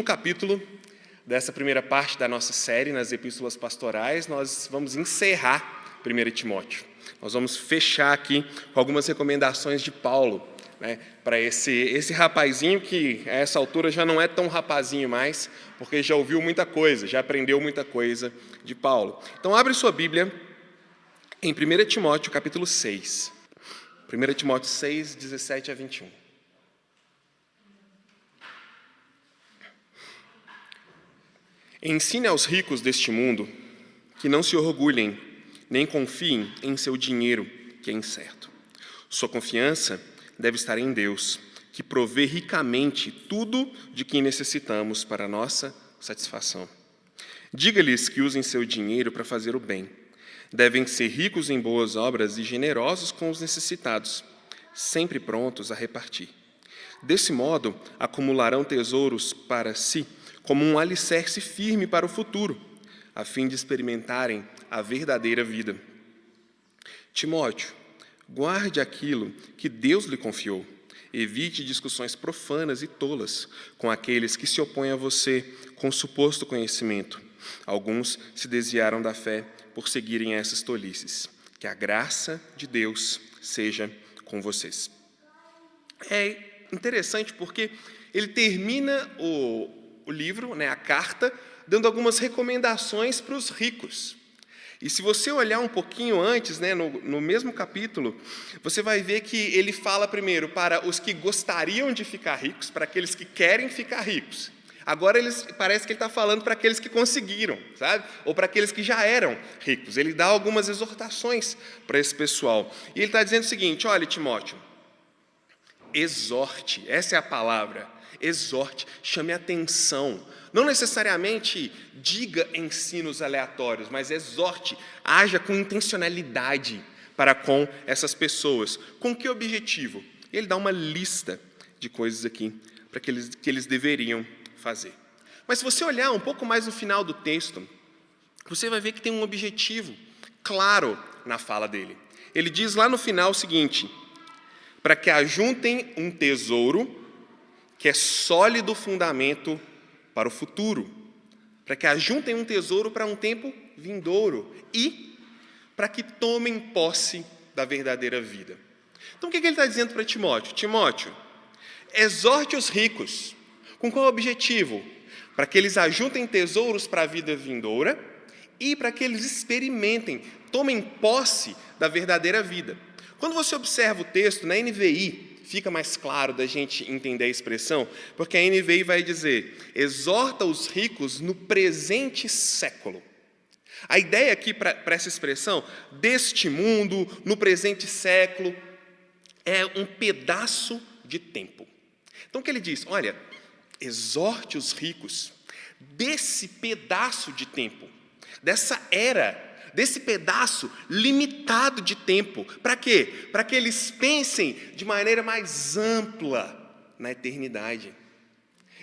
último capítulo dessa primeira parte da nossa série nas epístolas pastorais. Nós vamos encerrar 1 Timóteo. Nós vamos fechar aqui com algumas recomendações de Paulo, para esse rapazinho que a essa altura já não é tão rapazinho mais, porque já ouviu muita coisa, já aprendeu muita coisa de Paulo. Então abre sua Bíblia em 1 Timóteo capítulo 6. 1 Timóteo 6, 17 a 21. Ensine aos ricos deste mundo que não se orgulhem, nem confiem em seu dinheiro, que é incerto. Sua confiança deve estar em Deus, que provê ricamente tudo de que necessitamos para a nossa satisfação. Diga-lhes que usem seu dinheiro para fazer o bem. Devem ser ricos em boas obras e generosos com os necessitados, sempre prontos a repartir. Desse modo, acumularão tesouros para si, como um alicerce firme para o futuro, a fim de experimentarem a verdadeira vida. Timóteo, guarde aquilo que Deus lhe confiou. Evite discussões profanas e tolas com aqueles que se opõem a você com suposto conhecimento. Alguns se desviaram da fé por seguirem essas tolices. Que a graça de Deus seja com vocês. É interessante porque ele termina o livro, a carta, dando algumas recomendações para os ricos. E se você olhar um pouquinho antes, no mesmo capítulo, você vai ver que ele fala primeiro para os que gostariam de ficar ricos, para aqueles que querem ficar ricos. Agora parece que ele está falando para aqueles que conseguiram, sabe? Ou para aqueles que já eram ricos. Ele dá algumas exortações para esse pessoal. E ele está dizendo o seguinte: olha, Timóteo, exorte, essa é a palavra, exorte, chame atenção. Não necessariamente diga ensinos aleatórios, mas exorte, haja com intencionalidade para com essas pessoas. Com que objetivo? Ele dá uma lista de coisas aqui para que eles deveriam fazer. Mas se você olhar um pouco mais no final do texto, você vai ver que tem um objetivo claro na fala dele. Ele diz lá no final o seguinte: para que ajuntem um tesouro que é sólido fundamento para o futuro, para que ajuntem um tesouro para um tempo vindouro e para que tomem posse da verdadeira vida. Então o que ele está dizendo para Timóteo? Timóteo, exorte os ricos. Com qual objetivo? Para que eles ajuntem tesouros para a vida vindoura e para que eles experimentem, tomem posse da verdadeira vida. Quando você observa o texto na NVI, fica mais claro da gente entender a expressão, porque a NVI vai dizer: exorta os ricos no presente século. A ideia aqui para essa expressão, deste mundo, no presente século, é um pedaço de tempo. Então o que ele diz? Olha, exorte os ricos desse pedaço de tempo, dessa era, desse pedaço limitado de tempo. Para quê? Para que eles pensem de maneira mais ampla na eternidade.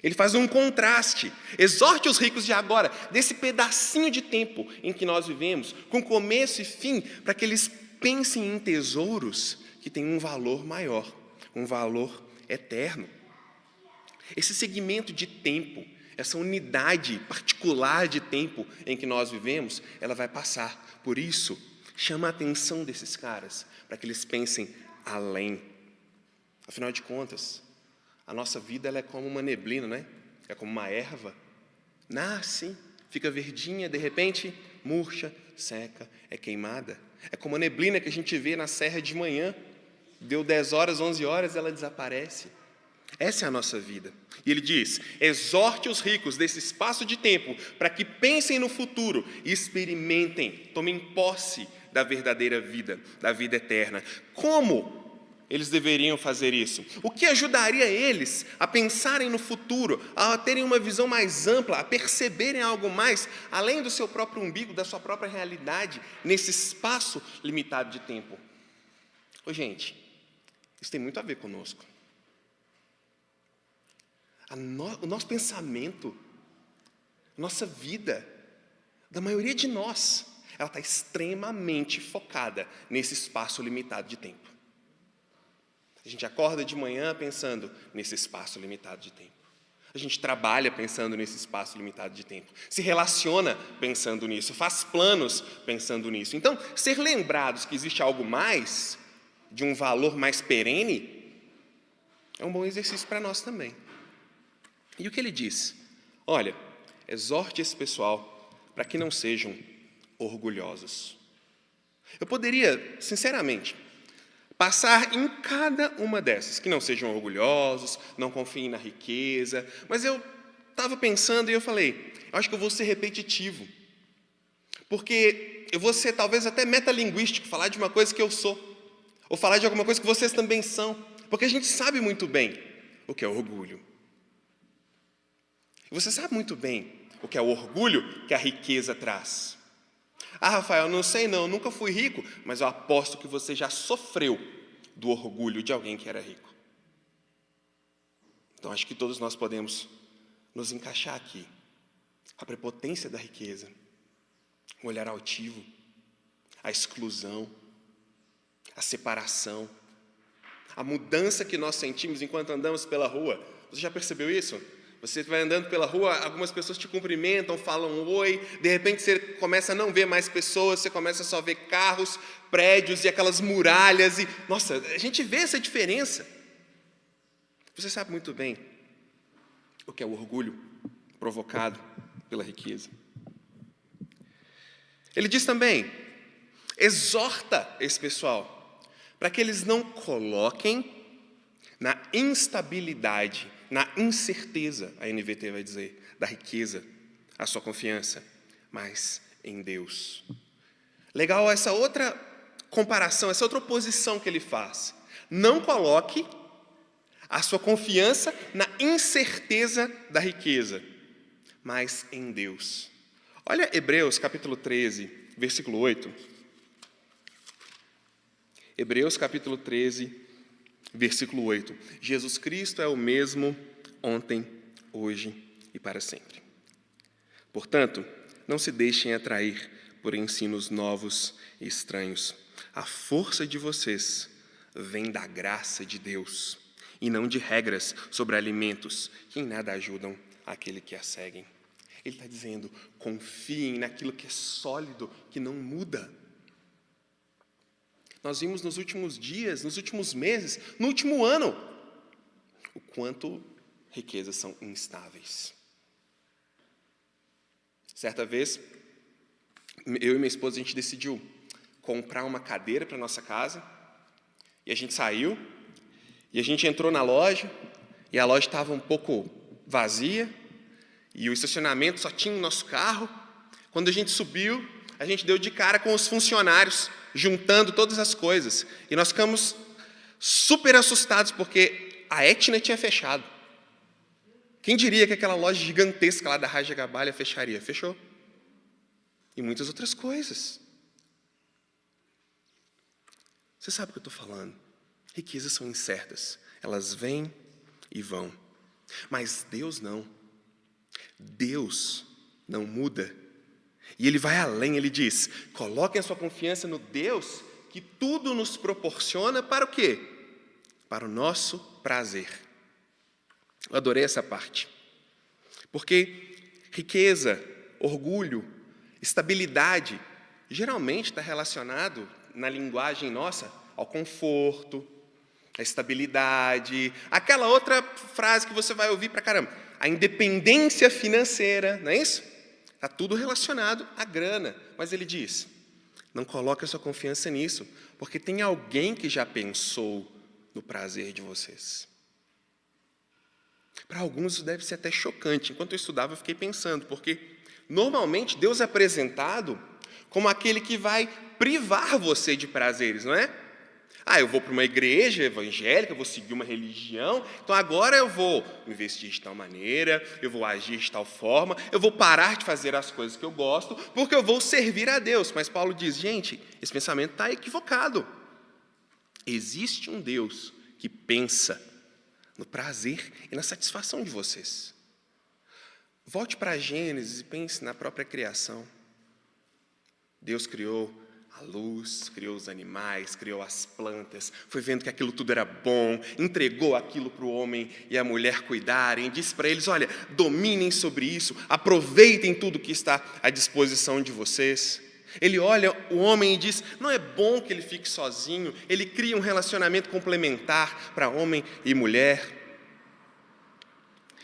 Ele faz um contraste. Exorte os ricos de agora, desse pedacinho de tempo em que nós vivemos, com começo e fim, para que eles pensem em tesouros que têm um valor maior, um valor eterno. Esse segmento de tempo, essa unidade particular de tempo em que nós vivemos, ela vai passar. Por isso, chama a atenção desses caras, para que eles pensem além. Afinal de contas, a nossa vida ela é como uma neblina, É como uma erva. Nasce, fica verdinha, de repente, murcha, seca, é queimada. É como a neblina que a gente vê na serra de manhã. Deu 10 horas, 11 horas, ela desaparece. Essa é a nossa vida. E ele diz: exorte os ricos desse espaço de tempo para que pensem no futuro e experimentem, tomem posse da verdadeira vida, da vida eterna. Como eles deveriam fazer isso? O que ajudaria eles a pensarem no futuro, a terem uma visão mais ampla, a perceberem algo mais, além do seu próprio umbigo, da sua própria realidade, nesse espaço limitado de tempo? Gente, isso tem muito a ver conosco. O nosso pensamento, a nossa vida, da maioria de nós, ela está extremamente focada nesse espaço limitado de tempo. A gente acorda de manhã pensando nesse espaço limitado de tempo. A gente trabalha pensando nesse espaço limitado de tempo, se relaciona pensando nisso, faz planos pensando nisso. Então, ser lembrados que existe algo mais, de um valor mais perene, é um bom exercício para nós também. E o que ele diz? Olha, exorte esse pessoal para que não sejam orgulhosos. Eu poderia, sinceramente, passar em cada uma dessas, que não sejam orgulhosos, não confiem na riqueza, mas eu estava pensando e eu falei, eu acho que eu vou ser repetitivo, porque eu vou ser talvez até metalinguístico, falar de uma coisa que eu sou, ou falar de alguma coisa que vocês também são, porque a gente sabe muito bem o que é orgulho. E você sabe muito bem o que é o orgulho que a riqueza traz. Ah, Rafael, não sei não, nunca fui rico, mas eu aposto que você já sofreu do orgulho de alguém que era rico. Então, acho que todos nós podemos nos encaixar aqui. A prepotência da riqueza, o olhar altivo, a exclusão, a separação, a mudança que nós sentimos enquanto andamos pela rua. Você já percebeu isso? Você vai andando pela rua, algumas pessoas te cumprimentam, falam oi, de repente você começa a não ver mais pessoas, você começa a só ver carros, prédios e aquelas muralhas. E, nossa, a gente vê essa diferença. Você sabe muito bem o que é o orgulho provocado pela riqueza. Ele diz também, exorta esse pessoal para que eles não coloquem na instabilidade, na incerteza, a NVT vai dizer, da riqueza, a sua confiança, mas em Deus. Legal essa outra comparação, essa outra oposição que ele faz. Não coloque a sua confiança na incerteza da riqueza, mas em Deus. Olha Hebreus capítulo 13, versículo 8. Hebreus capítulo 13, versículo 8. Jesus Cristo é o mesmo ontem, hoje e para sempre. Portanto, não se deixem atrair por ensinos novos e estranhos. A força de vocês vem da graça de Deus e não de regras sobre alimentos que em nada ajudam aquele que a seguem. Ele está dizendo, confiem naquilo que é sólido, que não muda. Nós vimos nos últimos dias, nos últimos meses, no último ano, o quanto riquezas são instáveis. Certa vez, eu e minha esposa, a gente decidiu comprar uma cadeira para a nossa casa, e a gente saiu, e a gente entrou na loja, e a loja estava um pouco vazia, e o estacionamento só tinha o nosso carro. Quando a gente subiu, a gente deu de cara com os funcionários, juntando todas as coisas. E nós ficamos super assustados, porque a Etna tinha fechado. Quem diria que aquela loja gigantesca lá da Rajagabalha fecharia? Fechou. E muitas outras coisas. Você sabe o que eu estou falando. Riquezas são incertas. Elas vêm e vão. Mas Deus não. Deus não muda. E ele vai além, ele diz, coloquem a sua confiança no Deus que tudo nos proporciona para o quê? Para o nosso prazer. Eu adorei essa parte. Porque riqueza, orgulho, estabilidade, geralmente está relacionado, na linguagem nossa, ao conforto, à estabilidade, aquela outra frase que você vai ouvir pra caramba, a independência financeira, não é isso? Está tudo relacionado à grana. Mas ele diz, não coloque a sua confiança nisso, porque tem alguém que já pensou no prazer de vocês. Para alguns isso deve ser até chocante. Enquanto eu estudava, eu fiquei pensando, porque normalmente Deus é apresentado como aquele que vai privar você de prazeres, não é? Ah, eu vou para uma igreja evangélica, eu vou seguir uma religião, então agora eu vou me vestir de tal maneira, eu vou agir de tal forma, eu vou parar de fazer as coisas que eu gosto, porque eu vou servir a Deus. Mas Paulo diz, gente, esse pensamento está equivocado. Existe um Deus que pensa no prazer e na satisfação de vocês. Volte para Gênesis e pense na própria criação. Deus criou a luz, criou os animais, criou as plantas, foi vendo que aquilo tudo era bom, entregou aquilo para o homem e a mulher cuidarem, disse para eles: olha, dominem sobre isso, aproveitem tudo que está à disposição de vocês. Ele olha o homem e diz: não é bom que ele fique sozinho. Ele cria um relacionamento complementar para homem e mulher.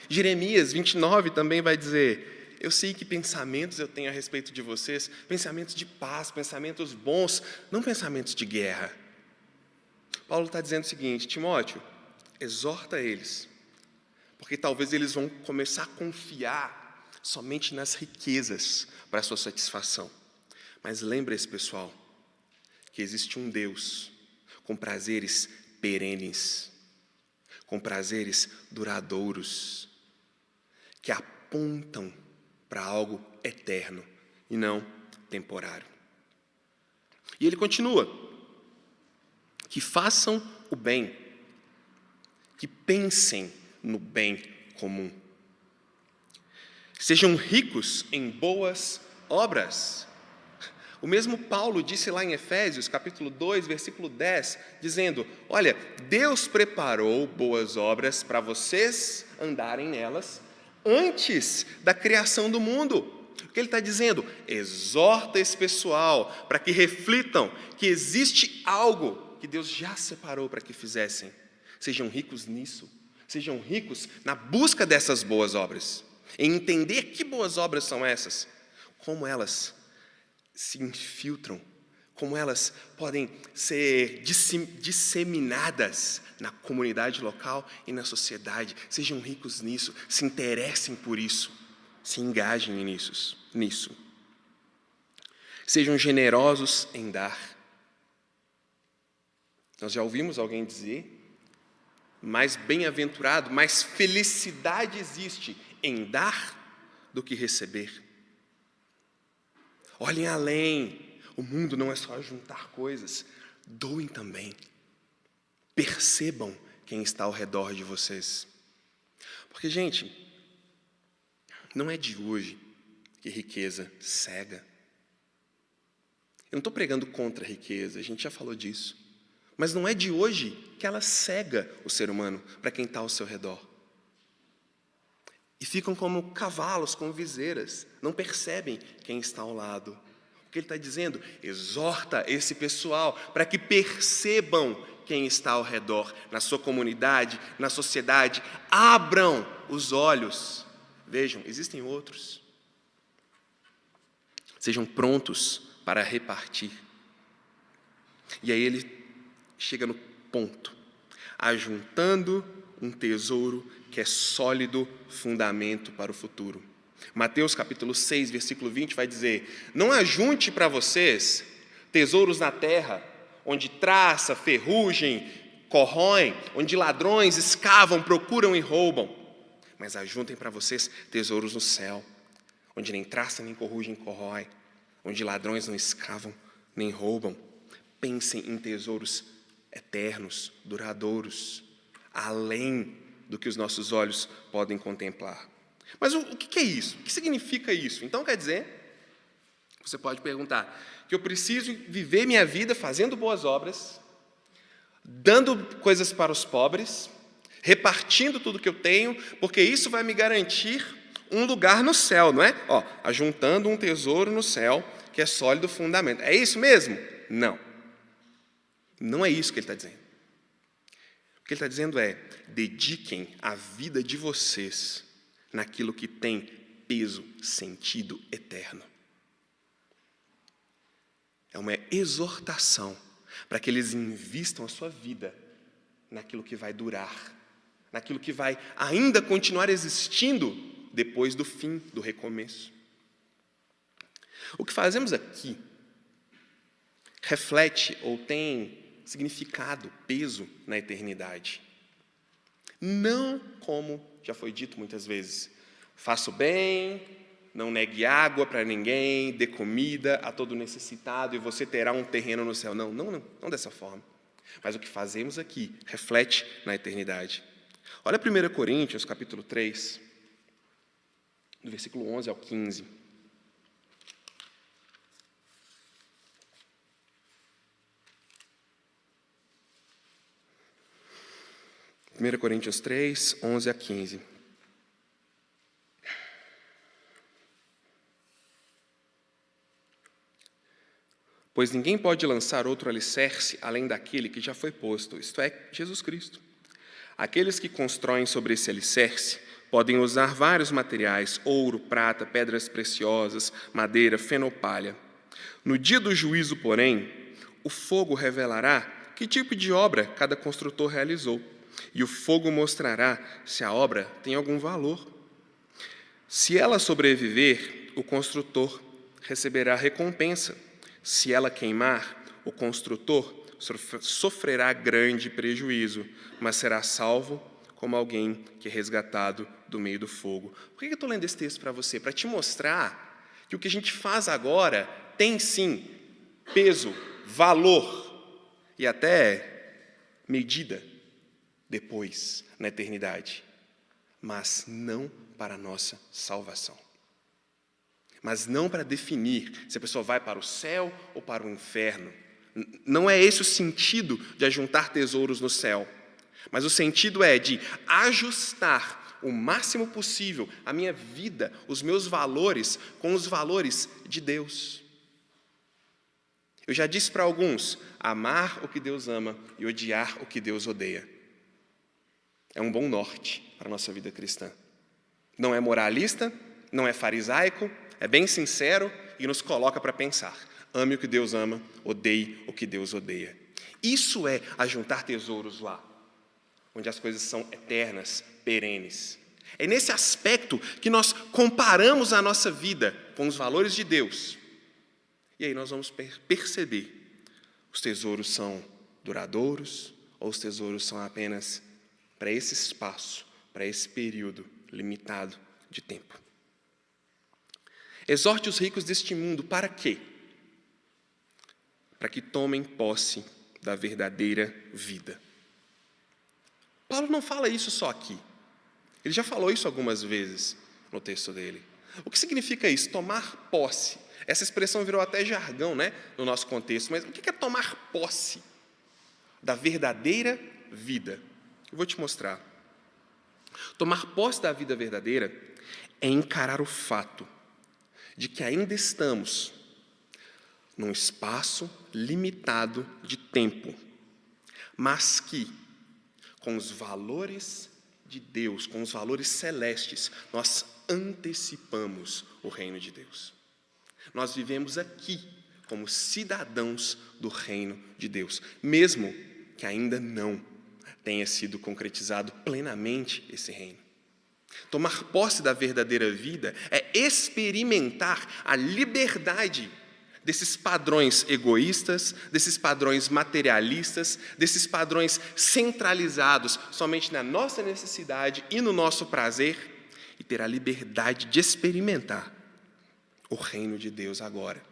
Jeremias 29 também vai dizer: eu sei que pensamentos eu tenho a respeito de vocês, pensamentos de paz, pensamentos bons, não pensamentos de guerra. Paulo está dizendo o seguinte: Timóteo, exorta eles, porque talvez eles vão começar a confiar somente nas riquezas para a sua satisfação. Mas lembre-se, pessoal, que existe um Deus com prazeres perenes, com prazeres duradouros, que apontam para algo eterno e não temporário. E ele continua: que façam o bem, que pensem no bem comum, sejam ricos em boas obras. O mesmo Paulo disse lá em Efésios, capítulo 2, versículo 10, dizendo: olha, Deus preparou boas obras para vocês andarem nelas antes da criação do mundo. O que ele está dizendo? Exorta esse pessoal para que reflitam que existe algo que Deus já separou para que fizessem. Sejam ricos nisso, sejam ricos na busca dessas boas obras, em entender que boas obras são essas, como elas se infiltram, como elas podem ser disseminadas na comunidade local e na sociedade. Sejam ricos nisso, se interessem por isso, se engajem nisso. Sejam generosos em dar. Nós já ouvimos alguém dizer: mais bem-aventurado, mais felicidade existe em dar do que receber. Olhem além, o mundo não é só juntar coisas, doem também. Percebam quem está ao redor de vocês. Porque, gente, não é de hoje que riqueza cega. Eu não estou pregando contra a riqueza, a gente já falou disso. Mas não é de hoje que ela cega o ser humano para quem está ao seu redor. E ficam como cavalos com viseiras, não percebem quem está ao lado. O que ele está dizendo? Exorta esse pessoal para que percebam quem está ao redor, na sua comunidade, na sociedade. Abram os olhos. Vejam, existem outros. Sejam prontos para repartir. E aí ele chega no ponto: ajuntando um tesouro que é sólido fundamento para o futuro. Mateus capítulo 6, versículo 20 vai dizer: não ajunte para vocês tesouros na terra, onde traça, ferrugem, corroem, onde ladrões escavam, procuram e roubam, mas ajuntem para vocês tesouros no céu, onde nem traça, nem ferrugem, corrói, onde ladrões não escavam, nem roubam. Pensem em tesouros eternos, duradouros, além do que os nossos olhos podem contemplar. Mas o que é isso? O que significa isso? Então quer dizer, você pode perguntar, que eu preciso viver minha vida fazendo boas obras, dando coisas para os pobres, repartindo tudo que eu tenho, porque isso vai me garantir um lugar no céu, não é? Ajuntando um tesouro no céu, que é sólido fundamento. É isso mesmo? Não. Não é isso que ele está dizendo. O que ele está dizendo é: dediquem a vida de vocês naquilo que tem peso, sentido eterno. É uma exortação para que eles invistam a sua vida naquilo que vai durar, naquilo que vai ainda continuar existindo depois do fim, do recomeço. O que fazemos aqui reflete ou tem significado, peso na eternidade. Não como já foi dito muitas vezes: faça o bem, não negue água para ninguém, dê comida a todo necessitado e você terá um terreno no céu. Não dessa forma. Mas o que fazemos aqui reflete na eternidade. Olha 1 Coríntios, capítulo 3, do versículo 11 ao 15. 1 Coríntios 3, 11 a 15. Pois ninguém pode lançar outro alicerce além daquele que já foi posto, isto é, Jesus Cristo. Aqueles que constroem sobre esse alicerce podem usar vários materiais, ouro, prata, pedras preciosas, madeira, feno ou palha. No dia do juízo, porém, o fogo revelará que tipo de obra cada construtor realizou, e o fogo mostrará se a obra tem algum valor. Se ela sobreviver, o construtor receberá recompensa. Se ela queimar, o construtor sofrerá grande prejuízo, mas será salvo como alguém que é resgatado do meio do fogo. Por que eu estou lendo esse texto para você? Para te mostrar que o que a gente faz agora tem sim peso, valor e até medida depois, na eternidade, mas não para a nossa salvação. Mas não para definir se a pessoa vai para o céu ou para o inferno. Não é esse o sentido de ajuntar tesouros no céu. Mas o sentido é de ajustar o máximo possível a minha vida, os meus valores, com os valores de Deus. Eu já disse para alguns, amar o que Deus ama e odiar o que Deus odeia. É um bom norte para a nossa vida cristã. Não é moralista, não é farisaico, é bem sincero e nos coloca para pensar. Ame o que Deus ama, odeie o que Deus odeia. Isso é ajuntar tesouros lá, onde as coisas são eternas, perenes. É nesse aspecto que nós comparamos a nossa vida com os valores de Deus. E aí nós vamos perceber, os tesouros são duradouros ou os tesouros são apenas para esse espaço, para esse período limitado de tempo. Exorte os ricos deste mundo para quê? Para que tomem posse da verdadeira vida. Paulo não fala isso só aqui. Ele já falou isso algumas vezes no texto dele. O que significa isso? Tomar posse. Essa expressão virou até jargão, né, no nosso contexto. Mas o que é tomar posse da verdadeira vida? Eu vou te mostrar. Tomar posse da vida verdadeira é encarar o fato de que ainda estamos num espaço limitado de tempo, mas que, com os valores de Deus, com os valores celestes, nós antecipamos o reino de Deus. Nós vivemos aqui como cidadãos do reino de Deus, mesmo que ainda não tenha sido concretizado plenamente esse reino. Tomar posse da verdadeira vida é experimentar a liberdade desses padrões egoístas, desses padrões materialistas, desses padrões centralizados somente na nossa necessidade e no nosso prazer, e ter a liberdade de experimentar o reino de Deus agora.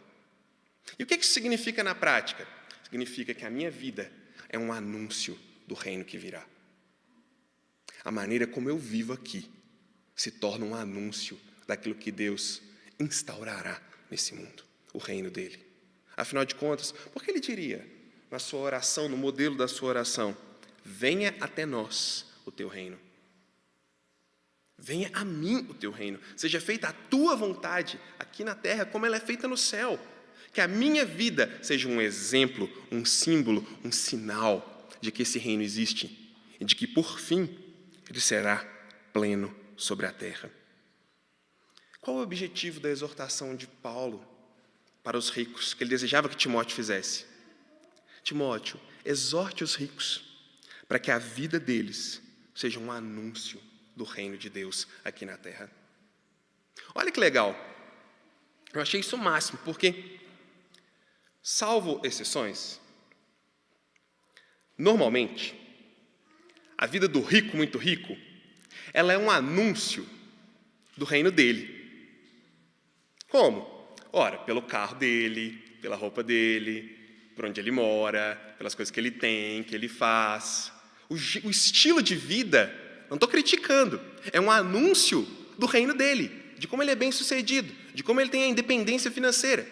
E o que isso significa na prática? Significa que a minha vida é um anúncio do reino que virá. A maneira como eu vivo aqui se torna um anúncio daquilo que Deus instaurará nesse mundo, o reino dele. Afinal de contas, por que ele diria na sua oração, no modelo da sua oração, venha até nós o teu reino? Venha a mim o teu reino, seja feita a tua vontade aqui na terra como ela é feita no céu. Que a minha vida seja um exemplo, um símbolo, um sinal de que esse reino existe e de que, por fim, ele será pleno sobre a terra. Qual o objetivo da exortação de Paulo para os ricos, que ele desejava que Timóteo fizesse? Timóteo, exorte os ricos para que a vida deles seja um anúncio do reino de Deus aqui na terra. Olha que legal. Eu achei isso o máximo, porque, salvo exceções, normalmente, a vida do rico, muito rico, ela é um anúncio do reino dele. Como? Ora, pelo carro dele, pela roupa dele, por onde ele mora, pelas coisas que ele tem, que ele faz. O estilo de vida, não estou criticando, é um anúncio do reino dele, de como ele é bem-sucedido, de como ele tem a independência financeira.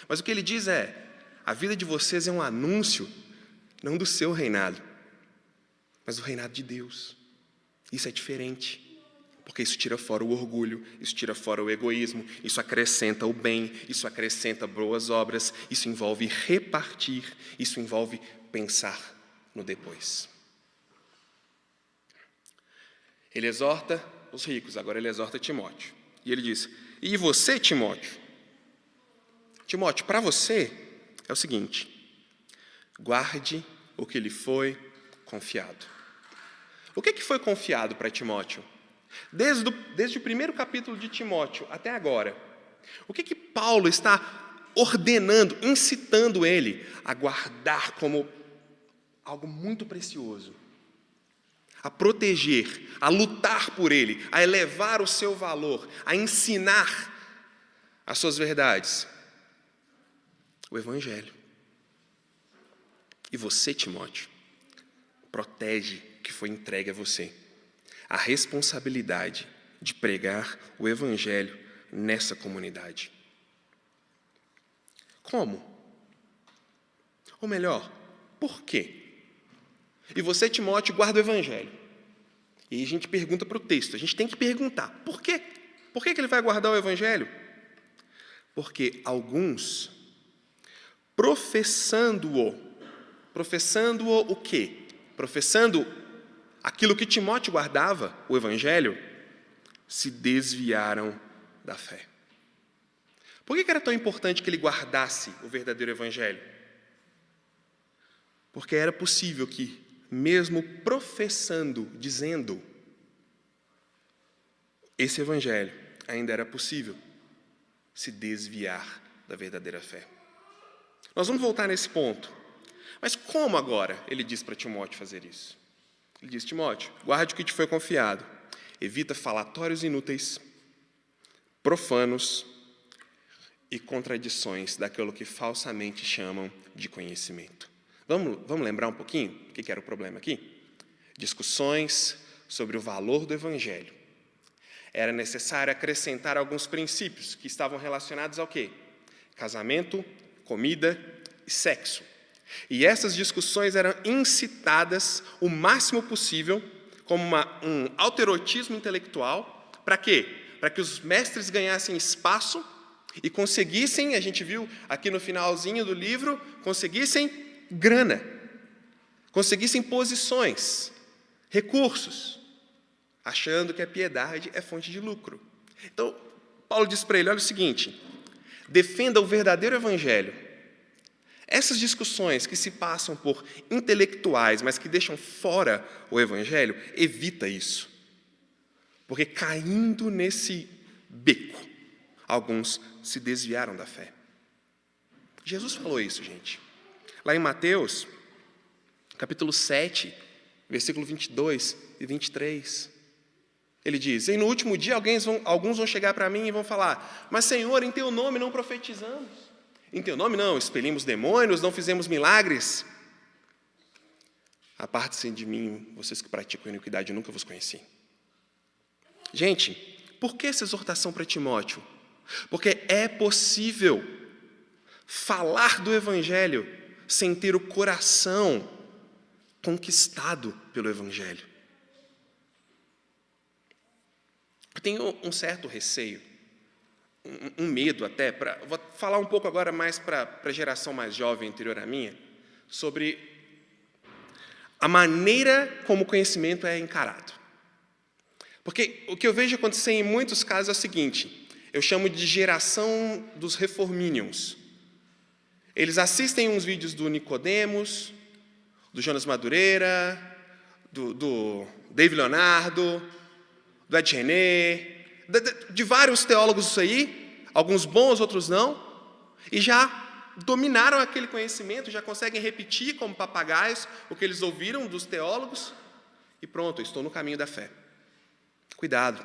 Mas o que ele diz é, a vida de vocês é um anúncio, não do seu reinado, mas do reinado de Deus. Isso é diferente. Porque isso tira fora o orgulho, isso tira fora o egoísmo, isso acrescenta o bem, isso acrescenta boas obras, isso envolve repartir, isso envolve pensar no depois. Ele exorta os ricos, agora ele exorta Timóteo. E ele diz, e você, Timóteo? Timóteo, para você é o seguinte, guarde o que lhe foi confiado. O que foi confiado para Timóteo? Desde o primeiro capítulo de Timóteo até agora, o que Paulo está ordenando, incitando ele a guardar como algo muito precioso, a proteger, a lutar por ele, a elevar o seu valor, a ensinar as suas verdades? O Evangelho. E você, Timóteo, protege o que foi entregue a você. A responsabilidade de pregar o Evangelho nessa comunidade. Como? Ou melhor, por quê? E você, Timóteo, guarda o Evangelho. E aí a gente pergunta para o texto, a gente tem que perguntar, por quê? Por que ele vai guardar o Evangelho? Porque alguns, professando-o o quê? Professando aquilo que Timóteo guardava, o Evangelho, se desviaram da fé. Por que era tão importante que ele guardasse o verdadeiro Evangelho? Porque era possível que, mesmo professando, dizendo esse Evangelho, ainda era possível se desviar da verdadeira fé. Nós vamos voltar nesse ponto. Mas como agora ele diz para Timóteo fazer isso? Ele diz, Timóteo, guarde o que te foi confiado. Evita falatórios inúteis, profanos e contradições daquilo que falsamente chamam de conhecimento. Vamos lembrar um pouquinho o que era o problema aqui? Discussões sobre o valor do Evangelho. Era necessário acrescentar alguns princípios que estavam relacionados ao quê? Casamento, comida e sexo. E essas discussões eram incitadas o máximo possível como um alterotismo intelectual. Para quê? Para que os mestres ganhassem espaço e conseguissem, a gente viu aqui no finalzinho do livro, conseguissem grana, conseguissem posições, recursos, achando que a piedade é fonte de lucro. Então, Paulo diz para ele, olha o seguinte, defenda o verdadeiro Evangelho. Essas discussões que se passam por intelectuais, mas que deixam fora o Evangelho, evita isso. Porque caindo nesse beco, alguns se desviaram da fé. Jesus falou isso, gente. Lá em Mateus, capítulo 7, versículo 22 e 23. Ele diz, e no último dia alguns vão chegar para mim e vão falar, mas Senhor, em teu nome não profetizamos. Em teu nome não, expelimos demônios, não fizemos milagres. Aparte-se de mim, vocês que praticam iniquidade, eu nunca vos conheci. Gente, por que essa exortação para Timóteo? Porque é possível falar do Evangelho sem ter o coração conquistado pelo Evangelho. Eu tenho um certo receio, um medo até, vou falar um pouco agora mais para a geração mais jovem anterior à minha, sobre a maneira como o conhecimento é encarado. Porque o que eu vejo acontecer em muitos casos é o seguinte, eu chamo de geração dos reforminions. Eles assistem uns vídeos do Nicodemos, do Jonas Madureira, do David Leonardo, do Ed René, de vários teólogos isso aí, alguns bons, outros não, e já dominaram aquele conhecimento, já conseguem repetir como papagaios o que eles ouviram dos teólogos, e pronto, eu estou no caminho da fé. Cuidado.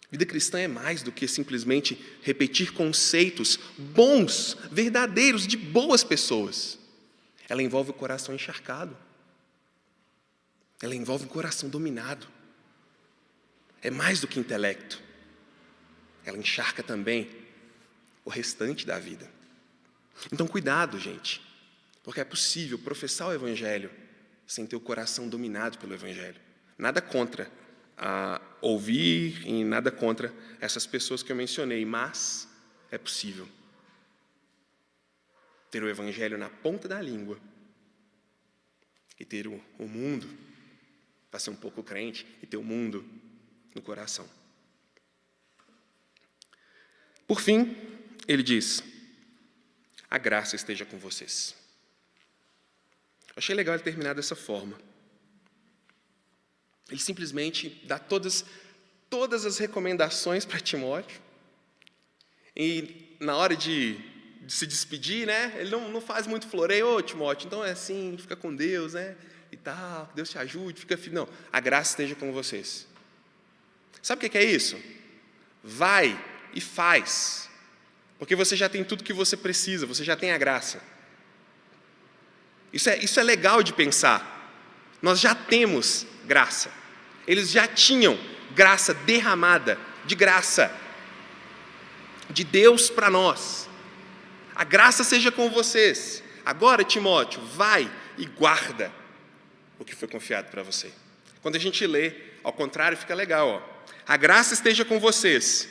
Vida cristã é mais do que simplesmente repetir conceitos bons, verdadeiros, de boas pessoas. Ela envolve o coração encharcado. Ela envolve o coração dominado. É mais do que intelecto. Ela encharca também o restante da vida. Então, cuidado, gente. Porque é possível professar o Evangelho sem ter o coração dominado pelo Evangelho. Nada contra ouvir e nada contra essas pessoas que eu mencionei, mas é possível ter o Evangelho na ponta da língua e ter o mundo, para ser um pouco crente, e ter o mundo no coração. Por fim, ele diz: a graça esteja com vocês. Achei legal ele terminar dessa forma. Ele simplesmente dá todas as recomendações para Timóteo, e na hora de se despedir, né, ele não faz muito floreio. Ô Timóteo, então é assim, fica com Deus, né, e tal, Deus te ajude, fica firme. Não, a graça esteja com vocês. Sabe o que é isso? Vai e faz, porque você já tem tudo que você precisa, você já tem a graça. Isso é legal de pensar. Nós já temos graça. Eles já tinham graça derramada, de graça, de Deus para nós. A graça seja com vocês. Agora, Timóteo, vai e guarda o que foi confiado para você. Quando a gente lê, ao contrário, fica legal. Ó. A graça esteja com vocês.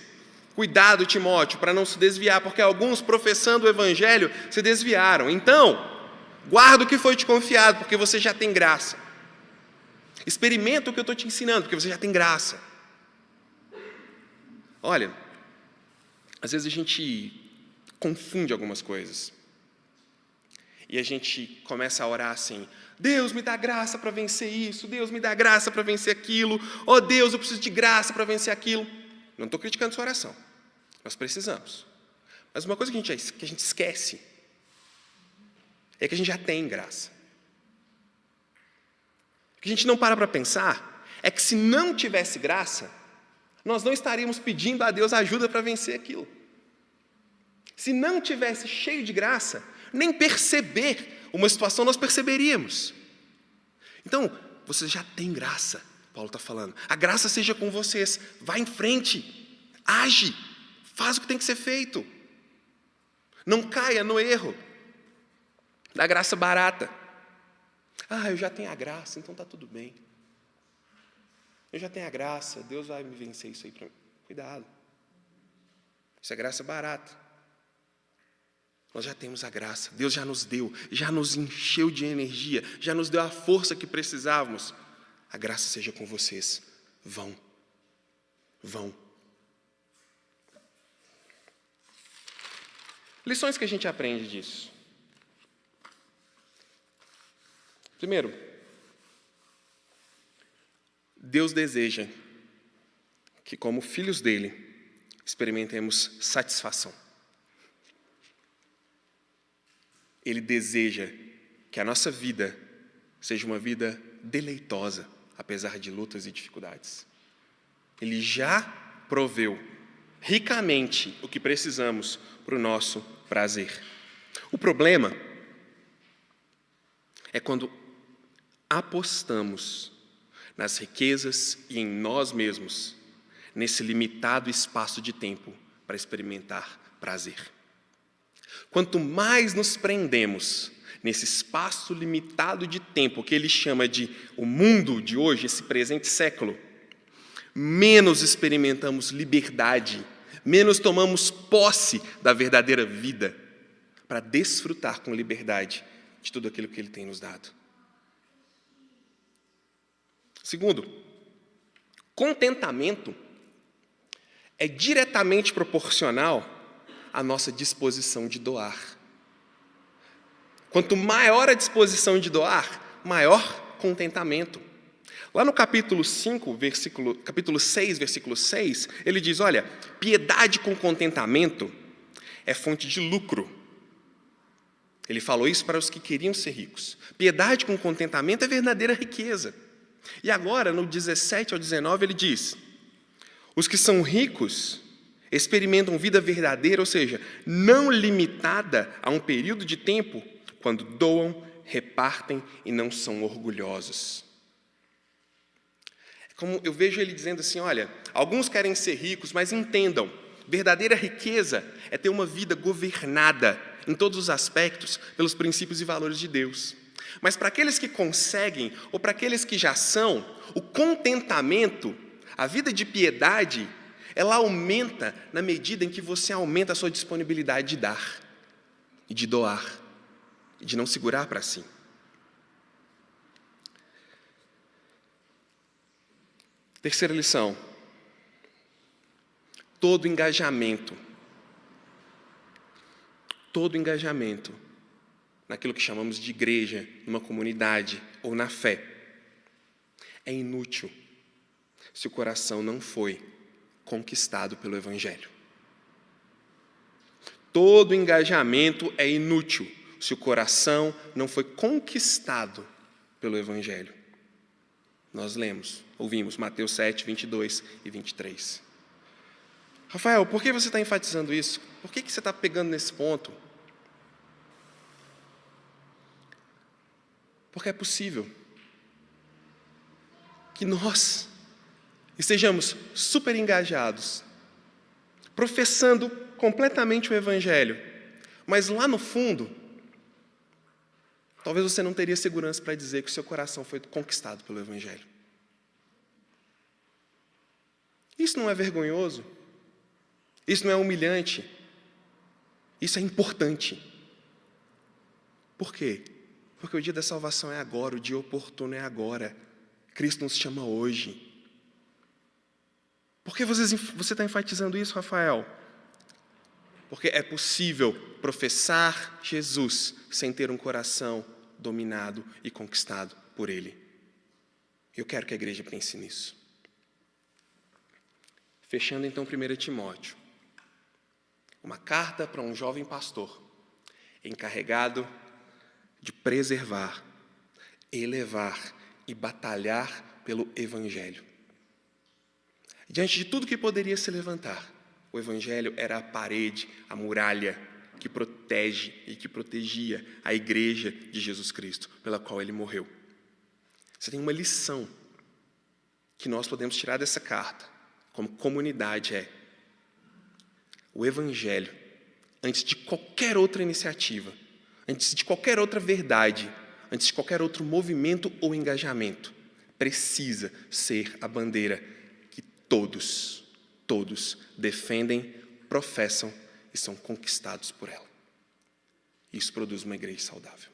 Cuidado, Timóteo, para não se desviar, porque alguns, professando o Evangelho, se desviaram. Então, guarda o que foi te confiado, porque você já tem graça. Experimenta o que eu estou te ensinando, porque você já tem graça. Olha, às vezes a gente confunde algumas coisas. E a gente começa a orar assim: Deus, me dá graça para vencer isso. Deus, me dá graça para vencer aquilo. Oh Deus, eu preciso de graça para vencer aquilo. Não estou criticando sua oração. Nós precisamos. Mas uma coisa que a gente esquece é que a gente já tem graça. O que a gente não para pensar é que se não tivesse graça, nós não estaríamos pedindo a Deus ajuda para vencer aquilo. Se não tivesse cheio de graça, nem perceber uma situação nós perceberíamos. Então, vocês já têm graça, Paulo está falando. A graça seja com vocês. Vá em frente, age, faz o que tem que ser feito. Não caia no erro da graça barata. Eu já tenho a graça, então está tudo bem. Eu já tenho a graça, Deus vai me vencer isso aí para mim. Cuidado. Isso é graça barata. Nós já temos a graça, Deus já nos deu, já nos encheu de energia, já nos deu a força que precisávamos. A graça seja com vocês. Vão. Lições que a gente aprende disso. Primeiro, Deus deseja que, como filhos dele, experimentemos satisfação. Ele deseja que a nossa vida seja uma vida deleitosa, apesar de lutas e dificuldades. Ele já proveu ricamente o que precisamos para o nosso prazer. O problema é quando apostamos nas riquezas e em nós mesmos, nesse limitado espaço de tempo para experimentar prazer. Quanto mais nos prendemos nesse espaço limitado de tempo que ele chama de o mundo de hoje, esse presente século, menos experimentamos liberdade, menos tomamos posse da verdadeira vida para desfrutar com liberdade de tudo aquilo que ele tem nos dado. Segundo, contentamento é diretamente proporcional à nossa disposição de doar. Quanto maior a disposição de doar, maior contentamento. Lá no capítulo 6, versículo 6, ele diz, olha, piedade com contentamento é fonte de lucro. Ele falou isso para os que queriam ser ricos. Piedade com contentamento é verdadeira riqueza. E agora, no 17 ao 19, ele diz, os que são ricos experimentam vida verdadeira, ou seja, não limitada a um período de tempo, quando doam, repartem e não são orgulhosos. Como eu vejo ele dizendo assim, olha, alguns querem ser ricos, mas entendam, verdadeira riqueza é ter uma vida governada em todos os aspectos pelos princípios e valores de Deus. Mas para aqueles que conseguem, ou para aqueles que já são, o contentamento, a vida de piedade, ela aumenta na medida em que você aumenta a sua disponibilidade de dar, e de doar, e de não segurar para si. Terceira lição. Todo engajamento naquilo que chamamos de igreja, numa comunidade ou na fé, é inútil se o coração não foi conquistado pelo Evangelho. Todo engajamento é inútil se o coração não foi conquistado pelo Evangelho. Nós ouvimos Mateus 7, 22 e 23. Rafael, por que você está enfatizando isso? Por que você está pegando nesse ponto? Porque é possível que nós estejamos super engajados, professando completamente o Evangelho, mas lá no fundo, talvez você não teria segurança para dizer que o seu coração foi conquistado pelo Evangelho. Isso não é vergonhoso? Isso não é humilhante? Isso é importante. Por quê? Porque o dia da salvação é agora, o dia oportuno é agora. Cristo nos chama hoje. Por que você está enfatizando isso, Rafael? Porque é possível professar Jesus sem ter um coração dominado e conquistado por Ele. Eu quero que a igreja pense nisso. Fechando então 1 Timóteo. Uma carta para um jovem pastor, encarregado de preservar, elevar e batalhar pelo Evangelho. Diante de tudo que poderia se levantar, o Evangelho era a parede, a muralha que protege e que protegia a igreja de Jesus Cristo, pela qual Ele morreu. Você tem uma lição que nós podemos tirar dessa carta, como comunidade, o Evangelho, antes de qualquer outra iniciativa, antes de qualquer outra verdade, antes de qualquer outro movimento ou engajamento, precisa ser a bandeira que todos defendem, professam e são conquistados por ela. Isso produz uma igreja saudável.